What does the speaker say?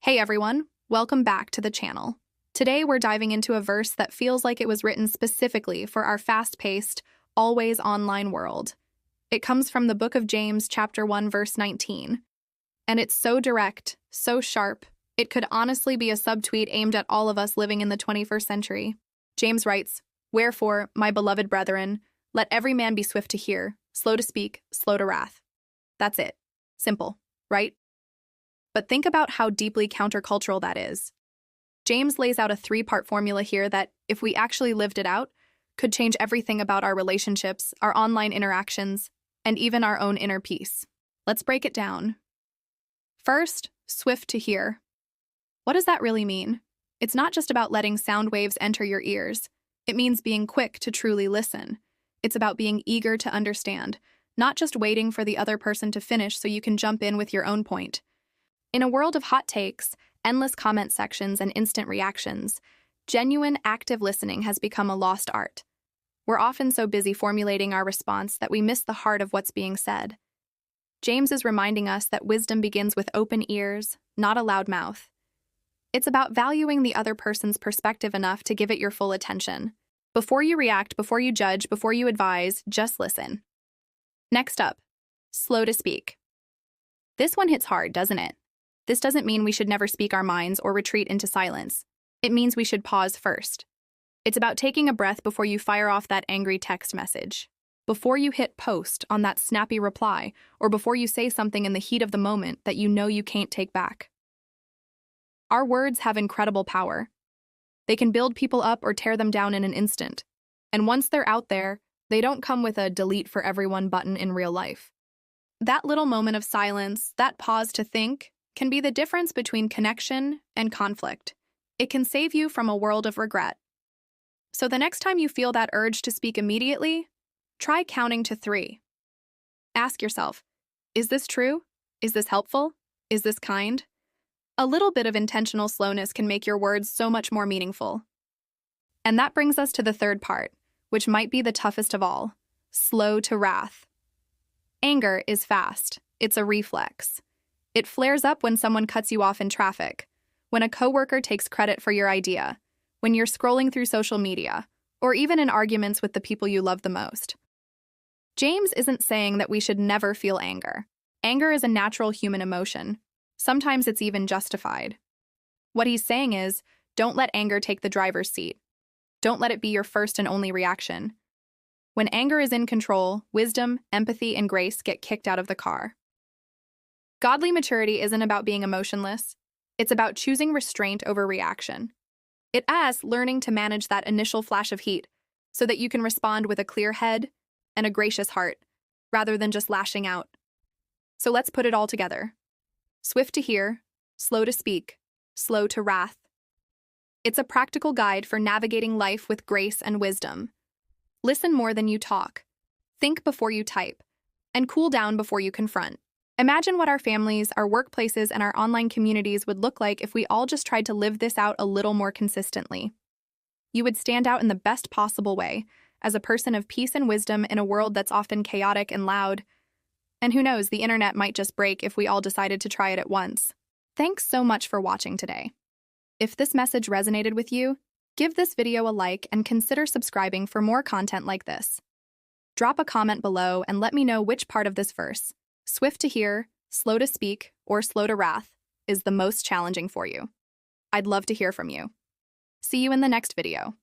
Hey everyone, welcome back to the channel. Today we're diving into a verse that feels like it was written specifically for our fast-paced, always online world. It comes from the book of James, chapter 1, verse 19. And it's so direct, so sharp, it could honestly be a subtweet aimed at all of us living in the 21st century. James writes, "Wherefore, my beloved brethren, let every man be swift to hear, slow to speak, slow to wrath." That's it. Simple, right? But think about how deeply countercultural that is. James lays out a three-part formula here that, if we actually lived it out, could change everything about our relationships, our online interactions, and even our own inner peace. Let's break it down. First, swift to hear. What does that really mean? It's not just about letting sound waves enter your ears. It means being quick to truly listen. It's about being eager to understand, not just waiting for the other person to finish so you can jump in with your own point. In a world of hot takes, endless comment sections, and instant reactions, genuine, active listening has become a lost art. We're often so busy formulating our response that we miss the heart of what's being said. James is reminding us that wisdom begins with open ears, not a loud mouth. It's about valuing the other person's perspective enough to give it your full attention. Before you react, before you judge, before you advise, just listen. Next up, slow to speak. This one hits hard, doesn't it? This doesn't mean we should never speak our minds or retreat into silence. It means we should pause first. It's about taking a breath before you fire off that angry text message, before you hit post on that snappy reply, or before you say something in the heat of the moment that you know you can't take back. Our words have incredible power. They can build people up or tear them down in an instant. And once they're out there, they don't come with a delete for everyone button in real life. That little moment of silence, that pause to think, can be the difference between connection and conflict. It can save you from a world of regret. So the next time you feel that urge to speak immediately, try counting to 3. Ask yourself, is this true? Is this helpful? Is this kind? A little bit of intentional slowness can make your words so much more meaningful. And that brings us to the third part, which might be the toughest of all: slow to wrath. Anger is fast. It's a reflex. It flares up when someone cuts you off in traffic, when a coworker takes credit for your idea, when you're scrolling through social media, or even in arguments with the people you love the most. James isn't saying that we should never feel anger. Anger is a natural human emotion. Sometimes it's even justified. What he's saying is, don't let anger take the driver's seat. Don't let it be your first and only reaction. When anger is in control, wisdom, empathy, and grace get kicked out of the car. Godly maturity isn't about being emotionless. It's about choosing restraint over reaction. It asks learning to manage that initial flash of heat so that you can respond with a clear head and a gracious heart, rather than just lashing out. So let's put it all together. Swift to hear, slow to speak, slow to wrath. It's a practical guide for navigating life with grace and wisdom. Listen more than you talk. Think before you type. And cool down before you confront. Imagine what our families, our workplaces, and our online communities would look like if we all just tried to live this out a little more consistently. You would stand out in the best possible way, as a person of peace and wisdom in a world that's often chaotic and loud. And who knows, the internet might just break if we all decided to try it at once. Thanks so much for watching today. If this message resonated with you, give this video a like and consider subscribing for more content like this. Drop a comment below and let me know which part of this verse, swift to hear, slow to speak, or slow to wrath, is the most challenging for you. I'd love to hear from you. See you in the next video.